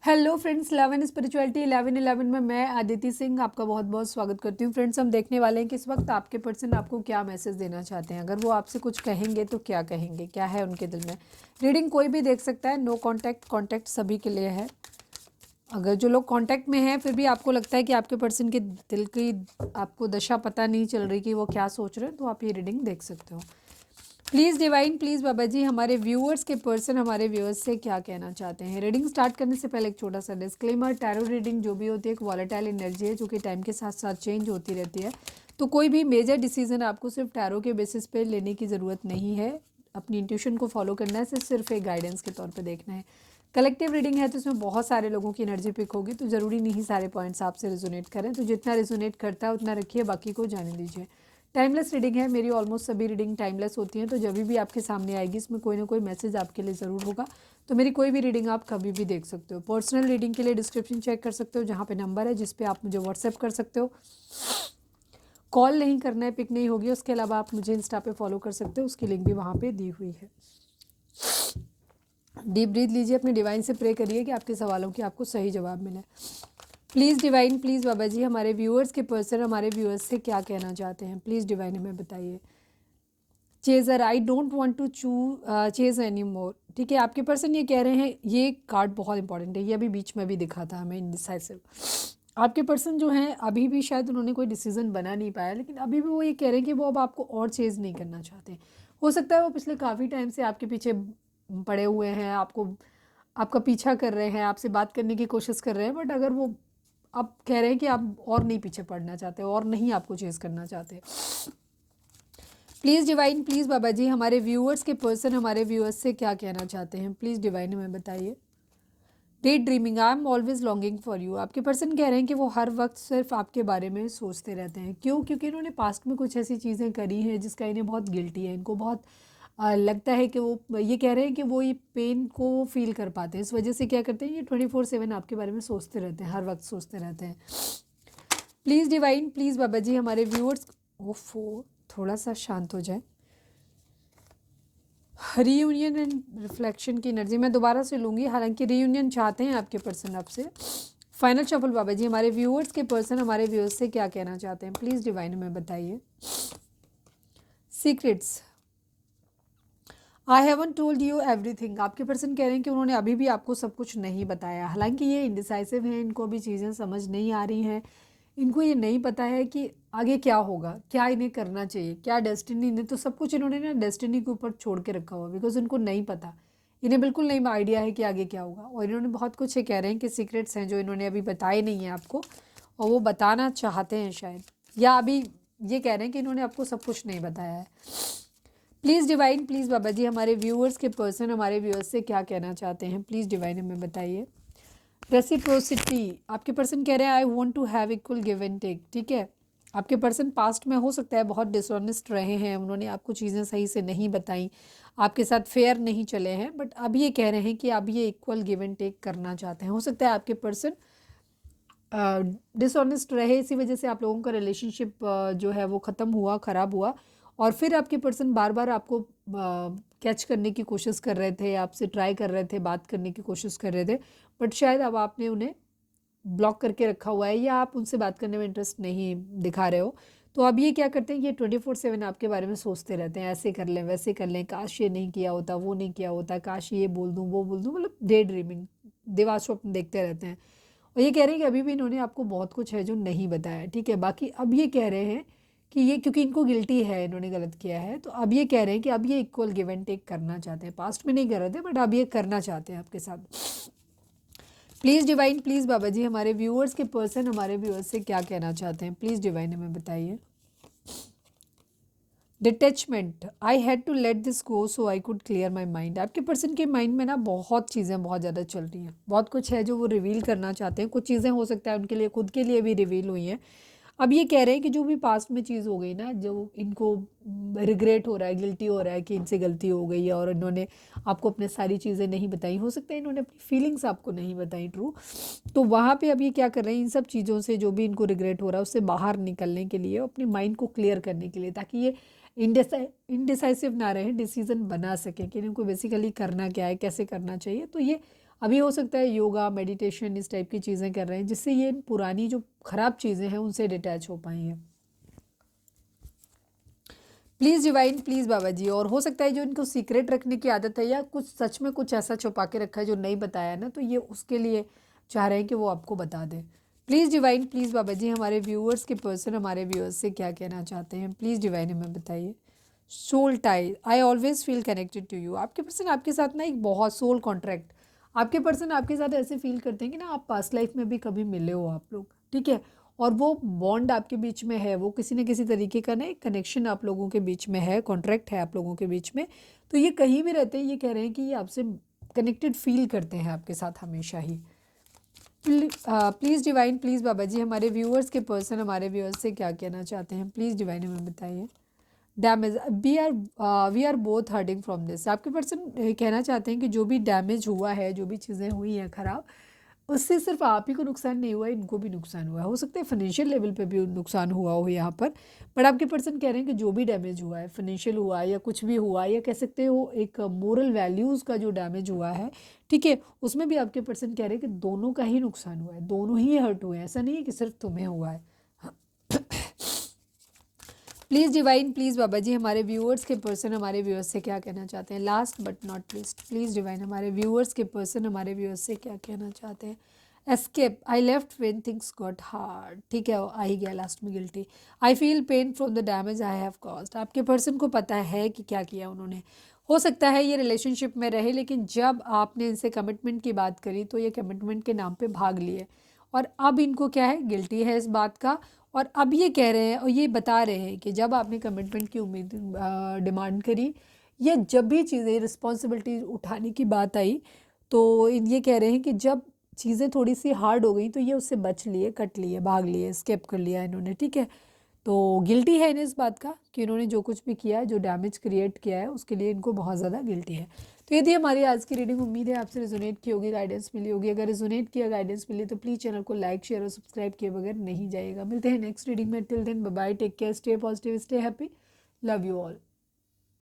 Hello friends, 11 spirituality 11 में मैं आदिति सिंह आपका बहुत बहुत स्वागत करती हूँ। फ्रेंड्स, हम देखने वाले हैं कि इस वक्त आपके पर्सन आपको क्या मैसेज देना चाहते हैं। अगर वो आपसे कुछ कहेंगे तो क्या कहेंगे, क्या है उनके दिल में। रीडिंग कोई भी देख सकता है, नो कॉन्टैक्ट सभी के लिए है। अगर जो लोग कांटेक्ट में हैं फिर भी आपको लगता है कि आपके पर्सन के दिल की आपको दशा पता नहीं चल रही कि वो क्या सोच रहे हैं, तो आप ये रीडिंग देख सकते हो। प्लीज़ डिवाइन, प्लीज़ बाबा जी, हमारे व्यूअर्स के पर्सन हमारे व्यूअर्स से क्या कहना चाहते हैं। रीडिंग स्टार्ट करने से पहले एक छोटा सा डिस्क्लेमर, टैरो रीडिंग जो भी होती है एक वॉलेटाइल एनर्जी है जो कि टाइम के साथ साथ चेंज होती रहती है। तो कोई भी मेजर डिसीजन आपको सिर्फ टैरो के बेसिस पे लेने की ज़रूरत नहीं है। अपनी इंट्यूशन को फॉलो करना है, सिर्फ एक गाइडेंस के तौर पर देखना है। कलेक्टिव रीडिंग है तो इसमें बहुत सारे लोगों की एनर्जी पिक होगी, तो ज़रूरी नहीं सारे पॉइंट्स आपसे रिजोनेट करें। तो जितना रिजोनेट करता है उतना रखिए, बाकी को जाने दीजिए। टाइमलेस रीडिंग है, मेरी ऑलमोस्ट सभी रीडिंग टाइमलेस होती हैं, तो जब भी आपके सामने आएगी इसमें कोई ना कोई मैसेज आपके लिए ज़रूर होगा। तो मेरी कोई भी रीडिंग आप कभी भी देख सकते हो। पर्सनल रीडिंग के लिए डिस्क्रिप्शन चेक कर सकते हो, जहाँ पे नंबर है जिस पे आप मुझे व्हाट्सएप कर सकते हो। कॉल नहीं करना है, पिक नहीं होगी। उसके अलावा आप मुझे इंस्टा पे फॉलो कर सकते हो, उसकी लिंक भी वहाँ पे दी हुई है। डीप ब्रीथ लीजिए, अपने डिवाइन से प्रे करिए कि आपके सवालों की आपको सही जवाब मिले। प्लीज़ डिवाइन, प्लीज़ बाबा जी, हमारे व्यूअर्स के पर्सन हमारे व्यूअर्स से क्या कहना चाहते हैं। प्लीज़ डिवाइन हमें बताइए। Chaser, I don't want to chase any more. ठीक है, आपके पर्सन ये कह रहे हैं, ये कार्ड बहुत इंपॉर्टेंट है, ये अभी बीच में भी दिखा था हमें, इनडिसाइसिव। आपके पर्सन जो हैं अभी भी शायद उन्होंने कोई डिसीजन बना नहीं पाया, लेकिन अभी भी वो ये कह रहे हैं कि वो अब आपको और चेज़ नहीं करना चाहते। हो सकता है वो पिछले काफ़ी टाइम से आपके पीछे पड़े हुए हैं, आपको आपका पीछा कर रहे हैं, आपसे बात करने की कोशिश कर रहे हैं, बट अगर वो अब कह रहे हैं कि आप और नहीं पीछे पड़ना चाहते और नहीं आपको चेज़ करना चाहते। प्लीज़ डिवाइन, प्लीज़ बाबा जी, हमारे व्यूअर्स के पर्सन हमारे व्यूअर्स से क्या कहना चाहते हैं। प्लीज़ डिवाइन हमें बताइए। Day dreaming, I am always longing for you. आपके पर्सन कह रहे हैं कि वो हर वक्त सिर्फ आपके बारे में सोचते रहते हैं। क्यों? क्योंकि इन्होंने पास्ट में कुछ ऐसी चीज़ें करी हैं जिसका इन्हें बहुत गिल्टी है। इनको बहुत लगता है कि वो ये कह रहे हैं कि वो ये पेन को फील कर पाते हैं। इस वजह से क्या करते हैं, ये 24/7 आपके बारे में सोचते रहते हैं, हर वक्त सोचते रहते हैं। प्लीज़ डिवाइन, प्लीज़ बाबा जी, हमारे व्यूअर्स, ओफो थोड़ा सा शांत हो जाए। रीयूनियन एंड रिफ्लेक्शन की एनर्जी मैं दोबारा से लूँगी, हालांकि रीयूनियन चाहते हैं आपके पर्सन आपसे। फाइनल शफल बाबा जी, हमारे व्यूअर्स के पर्सन हमारे व्यूअर्स से क्या कहना चाहते हैं। प्लीज़ डिवाइन हमें बताइए। Secrets, I haven't told you everything. आपके पर्सन कह रहे हैं कि उन्होंने अभी भी आपको सब कुछ नहीं बताया। हालांकि ये इंडिसाइसिव हैं, इनको अभी चीज़ें समझ नहीं आ रही हैं। इनको ये नहीं पता है कि आगे क्या होगा, क्या इन्हें करना चाहिए, क्या डेस्टिनी। इन्हें तो सब कुछ इन्होंने ना डेस्टिनी के ऊपर छोड़ के रखा हुआ, बिकॉज इनको नहीं पता। इन्हें बिल्कुल नहीं आइडिया है कि आगे क्या होगा। और इन्होंने बहुत कुछ ये कह रहे हैं कि सीक्रेट्स हैं जो इन्होंने अभी बताए नहीं हैं आपको, और वो बताना चाहते हैं शायद, या अभी ये कह रहे हैं कि इन्होंने आपको सब कुछ नहीं बताया है। प्लीज़ डिवाइन, प्लीज़ बाबा जी, हमारे व्यूअर्स के पर्सन हमारे व्यूअर्स से क्या कहना चाहते हैं। प्लीज़ डिवाइन हमें बताइए। रेसिप्रोसिटी, आपके पर्सन कह रहे हैं I want to have equal give and take. ठीक है, आपके पर्सन पास्ट में हो सकता है बहुत डिसऑनेस्ट रहे हैं, उन्होंने आपको चीज़ें सही से नहीं बताई, आपके साथ फेयर नहीं चले हैं, बट अब ये कह रहे हैं कि अब ये इक्वल गिव एंड टेक करना चाहते हैं। हो सकता है आपके पर्सन डिसऑनेस्ट रहे, इसी वजह से आप लोगों का रिलेशनशिप जो है वो ख़त्म हुआ, ख़राब हुआ, और फिर आपके पर्सन बार बार आपको कैच करने की कोशिश कर रहे थे, आपसे ट्राई कर रहे थे, बात करने की कोशिश कर रहे थे, बट शायद अब आपने उन्हें ब्लॉक करके रखा हुआ है, या आप उनसे बात करने में इंटरेस्ट नहीं दिखा रहे हो। तो अब ये क्या करते हैं, ये 24/7 आपके बारे में सोचते रहते हैं, ऐसे कर लें, वैसे कर लें, काश ये नहीं किया होता, वो नहीं किया होता, काश ये बोल दूँ, वो बोल दूँ, मतलब डे ड्रीमिंग, दिवा स्वप्न देखते रहते हैं। और ये कह रहे हैं कि अभी भी इन्होंने आपको बहुत कुछ है जो नहीं बताया। ठीक है, बाकी अब ये कह रहे हैं कि ये क्योंकि इनको गिल्टी है, इन्होंने गलत किया है, तो अब ये कह रहे हैं कि अब ये इक्वल गिव एंड टेक करना चाहते हैं। पास्ट में नहीं कर रहे थे, बट अब ये करना चाहते हैं आपके साथ। प्लीज़ डिवाइन, प्लीज़ बाबा जी, हमारे व्यूअर्स के पर्सन हमारे व्यूअर्स से क्या कहना चाहते हैं। प्लीज़ डिवाइन हमें बताइए। Detachment, I had to let this go so I could clear my mind. आपके पर्सन के माइंड में ना बहुत चीज़ें बहुत ज़्यादा चल रही हैं, बहुत कुछ है जो वो रिवील करना चाहते हैं। कुछ चीज़ें हो सकता है उनके लिए खुद के लिए भी रिवील हुई हैं। अब ये कह रहे हैं कि जो भी पास्ट में चीज़ हो गई ना, जो इनको रिग्रेट हो रहा है, गिल्टी हो रहा है कि इनसे गलती हो गई है और इन्होंने आपको अपने सारी चीज़ें नहीं बताई, हो सकता है इन्होंने अपनी फीलिंग्स आपको नहीं बताई, ट्रू। तो वहाँ पे अब ये क्या कर रहे हैं, इन सब चीज़ों से जो भी इनको रिग्रेट हो रहा है उससे बाहर निकलने के लिए, अपने माइंड को क्लियर करने के लिए, ताकि ये इनडिसाइसिव ना रहे, डिसीजन बना सकें कि इनको बेसिकली करना क्या है, कैसे करना चाहिए। तो ये अभी हो सकता है योगा मेडिटेशन इस टाइप की चीज़ें कर रहे हैं जिससे ये पुरानी जो ख़राब चीज़ें हैं उनसे डिटैच हो पाई हैं। प्लीज़ डिवाइन, प्लीज़ बाबा जी। और हो सकता है जो इनको सीक्रेट रखने की आदत है या कुछ सच में कुछ ऐसा छुपा के रखा है जो नहीं बताया ना, तो ये उसके लिए चाह रहे हैं कि वो आपको बता दें। प्लीज़ डिवाइन, प्लीज़ बाबा जी, हमारे व्यूअर्स के पर्सन हमारे व्यूअर्स से क्या कहना चाहते हैं, प्लीज़ डिवाइन हमें बताइए। Soul tie, I always feel connected to you. आपके पर्सन आपके साथ ना एक बहुत सोल कॉन्ट्रैक्ट, आपके पर्सन आपके साथ ऐसे फील करते हैं कि ना आप पास्ट लाइफ में भी कभी मिले हो आप लोग, ठीक है। और वो बॉन्ड आपके बीच में है, वो किसी न किसी तरीके का ना एक कनेक्शन आप लोगों के बीच में है, कॉन्ट्रैक्ट है आप लोगों के बीच में। तो ये कहीं भी रहते हैं, ये कह रहे हैं कि ये आपसे कनेक्टेड फील करते हैं आपके साथ हमेशा ही। प्लीज़ डिवाइन, प्लीज़ बाबा जी, हमारे व्यूअर्स के पर्सन हमारे व्यूअर्स से क्या कहना चाहते हैं, प्लीज़ डिवाइन हमें बताइए। Damage, we are both hurting from this. आपके पर्सन कहना चाहते हैं कि जो भी डैमेज हुआ है, जो भी चीज़ें हुई हैं ख़राब, उससे सिर्फ आप ही को नुकसान नहीं हुआ, इनको भी नुकसान हुआ है। हो सकता है फाइनेंशियल लेवल पे भी नुकसान हुआ हो यहाँ पर, बट आपके पर्सन कह रहे हैं कि जो भी डैमेज हुआ है, फाइनेंशियल हुआ या कुछ भी हुआ, या कह सकते हो एक मोरल वैल्यूज़ का जो डैमेज हुआ है, ठीक है, उसमें भी आपके पर्सन कह रहे हैं कि दोनों का ही नुकसान हुआ है, दोनों ही हर्ट हुए हैं, ऐसा नहीं है कि सिर्फ तुम्हें हुआ है। प्लीज़ डिवाइन, प्लीज़ बाबा जी, हमारे व्यूअर्स के पर्सन हमारे व्यूअर्स से क्या कहना चाहते हैं। Last but not least, please divine, हमारे व्यूअर्स के पर्सन हमारे व्यूअर्स से क्या कहना चाहते हैं। Escape, I left when things got hard, ठीक है, आ ही गया लास्ट में guilty. I feel pain from the damage I have caused. आपके पर्सन को पता है कि क्या किया उन्होंने। हो सकता है ये रिलेशनशिप में रहे, लेकिन जब आपने इनसे कमिटमेंट की बात करी तो ये कमिटमेंट के नाम पे भाग लिए, और अब इनको क्या है, गिल्टी है इस बात का। और अब ये कह रहे हैं और ये बता रहे हैं कि जब आपने कमिटमेंट की उम्मीद डिमांड करी, या जब भी चीज़ें रिस्पॉन्सिबिलिटी उठाने की बात आई, तो ये कह रहे हैं कि जब चीज़ें थोड़ी सी हार्ड हो गई तो ये उससे बच लिए, कट लिए, भाग लिए, स्केप कर लिया इन्होंने, ठीक है। तो गिल्टी है इन्हें इस बात का कि इन्होंने जो कुछ भी किया है, जो डैमेज क्रिएट किया है, उसके लिए इनको बहुत ज़्यादा गिल्टी है। तो ये थी हमारी आज की रीडिंग। उम्मीद है आपसे रिजोनेट की होगी, गाइडेंस मिली होगी। अगर रिजोनेट किया, गाइडेंस मिली, तो प्लीज़ चैनल को लाइक शेयर और सब्सक्राइब किए बगैर नहीं जाइएगा। मिलते हैं नेक्स्ट रीडिंग में। Till then bye bye, take care, stay positive, stay happy, love you all.